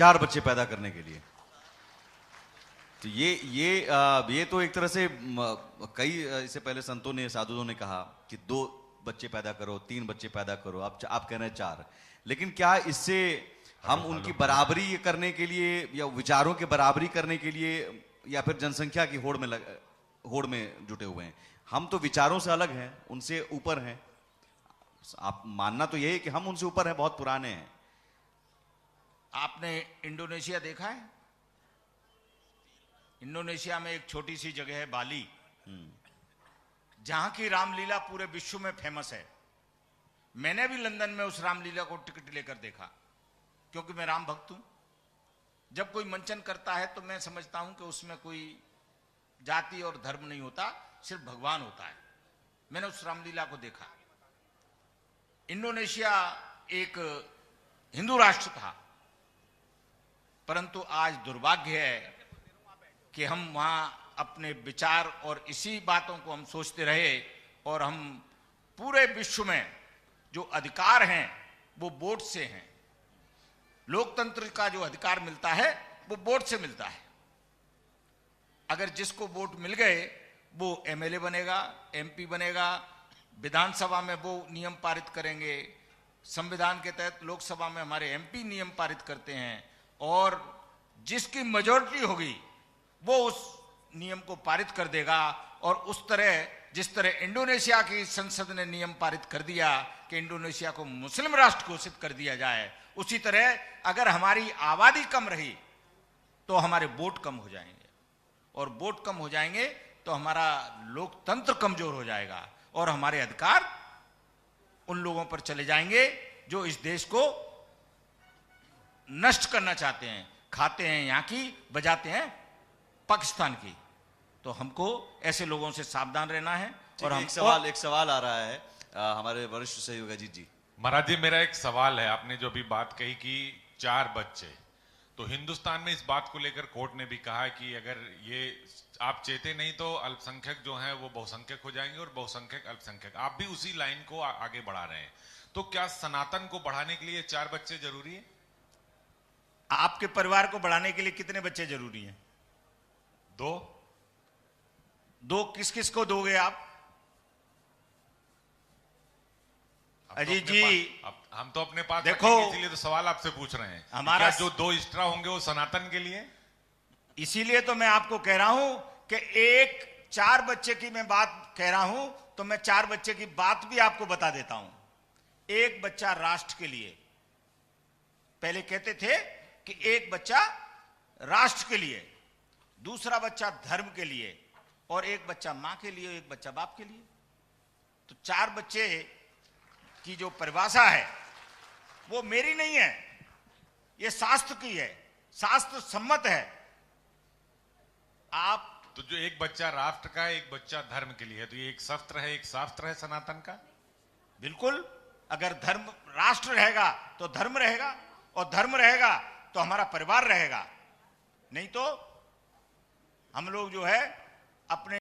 4 बच्चे पैदा करने के लिए। तो ये तो एक तरह से कई इससे पहले संतों ने, साधुओं ने कहा कि 2 बच्चे पैदा करो, 3 बच्चे पैदा करो, आप कह रहे हैं 4। लेकिन क्या इससे हम उनकी बराबरी करने के लिए या विचारों की बराबरी करने के लिए या फिर जनसंख्या की होड़ में जुटे हुए हैं? हम तो विचारों से अलग हैं, उनसे ऊपर हैं। आप मानना तो यही कि हम उनसे ऊपर हैं, बहुत पुराने हैं। आपने इंडोनेशिया देखा है? इंडोनेशिया में एक छोटी सी जगह है बाली, जहां की रामलीला पूरे विश्व में फेमस है। मैंने भी लंदन में उस रामलीला को टिकट लेकर देखा, क्योंकि मैं राम भक्त हूं। जब कोई मंचन करता है तो मैं समझता हूं कि उसमें कोई जाति और धर्म नहीं होता, सिर्फ भगवान होता है। मैंने उस रामलीला को देखा। इंडोनेशिया एक हिंदू राष्ट्र था, परंतु आज दुर्भाग्य है कि हम वहां अपने विचार और इसी बातों को हम सोचते रहे, और हम पूरे विश्व में जो अधिकार हैं वो वोट से हैं। लोकतंत्र का जो अधिकार मिलता है वो वोट से मिलता है। अगर जिसको वोट मिल गए वो एमएलए बनेगा, एमपी बनेगा, विधानसभा में वो नियम पारित करेंगे, संविधान के तहत लोकसभा में हमारे एमपी नियम पारित करते हैं, और जिसकी मेजॉरिटी होगी वो उस नियम को पारित कर देगा। और उस तरह, जिस तरह इंडोनेशिया की संसद ने नियम पारित कर दिया कि इंडोनेशिया को मुस्लिम राष्ट्र घोषित कर दिया जाए, उसी तरह अगर हमारी आबादी कम रही तो हमारे वोट कम हो जाएंगे, और वोट कम हो जाएंगे तो हमारा लोकतंत्र कमजोर हो जाएगा, और हमारे अधिकार उन लोगों पर चले जाएंगे जो इस देश को नष्ट करना चाहते हैं। खाते हैं यहाँ की, बजाते हैं पाकिस्तान की। तो हमको ऐसे लोगों से सावधान रहना है। और हम एक सवाल आ रहा है हमारे वरिष्ठ सहयोगी अजीत जी। महाराज जी, मेरा एक सवाल है। आपने जो अभी बात कही कि 4 बच्चे, तो हिंदुस्तान में इस बात को लेकर कोर्ट ने भी कहा कि अगर ये आप चेते नहीं तो अल्पसंख्यक जो हैं वो बहुसंख्यक हो जाएंगे और बहुसंख्यक अल्पसंख्यक। आप भी उसी लाइन को आगे बढ़ा रहे हैं। तो क्या सनातन को बढ़ाने के लिए 4 बच्चे जरूरी है? आपके परिवार को बढ़ाने के लिए कितने बच्चे जरूरी हैं? 2 किस किस को दोगे आप? अजीत जी, हम तो अपने पास देखो, इसीलिए तो सवाल आपसे पूछ रहे हैं। हमारा जो 2 एक्स्ट्रा होंगे वो सनातन के लिए। इसीलिए तो मैं आपको कह रहा हूं कि एक 4 बच्चे की मैं बात कह रहा हूं, तो मैं 4 बच्चे की बात भी आपको बता देता हूं। एक बच्चा राष्ट्र के लिए, पहले कहते थे कि एक बच्चा राष्ट्र के लिए, दूसरा बच्चा धर्म के लिए, और एक बच्चा मां के लिए, एक बच्चा बाप के लिए। तो 4 बच्चे की जो परिभाषा है वो मेरी नहीं है, ये शास्त्र की है, शास्त्र सम्मत है। आप तो जो एक बच्चा राष्ट्र का है, एक बच्चा धर्म के लिए है, तो ये एक शस्त्र है, एक शास्त्र है सनातन का। बिल्कुल, अगर धर्म, राष्ट्र रहेगा तो धर्म रहेगा, और धर्म रहेगा तो हमारा परिवार रहेगा। नहीं तो हम लोग जो है अपने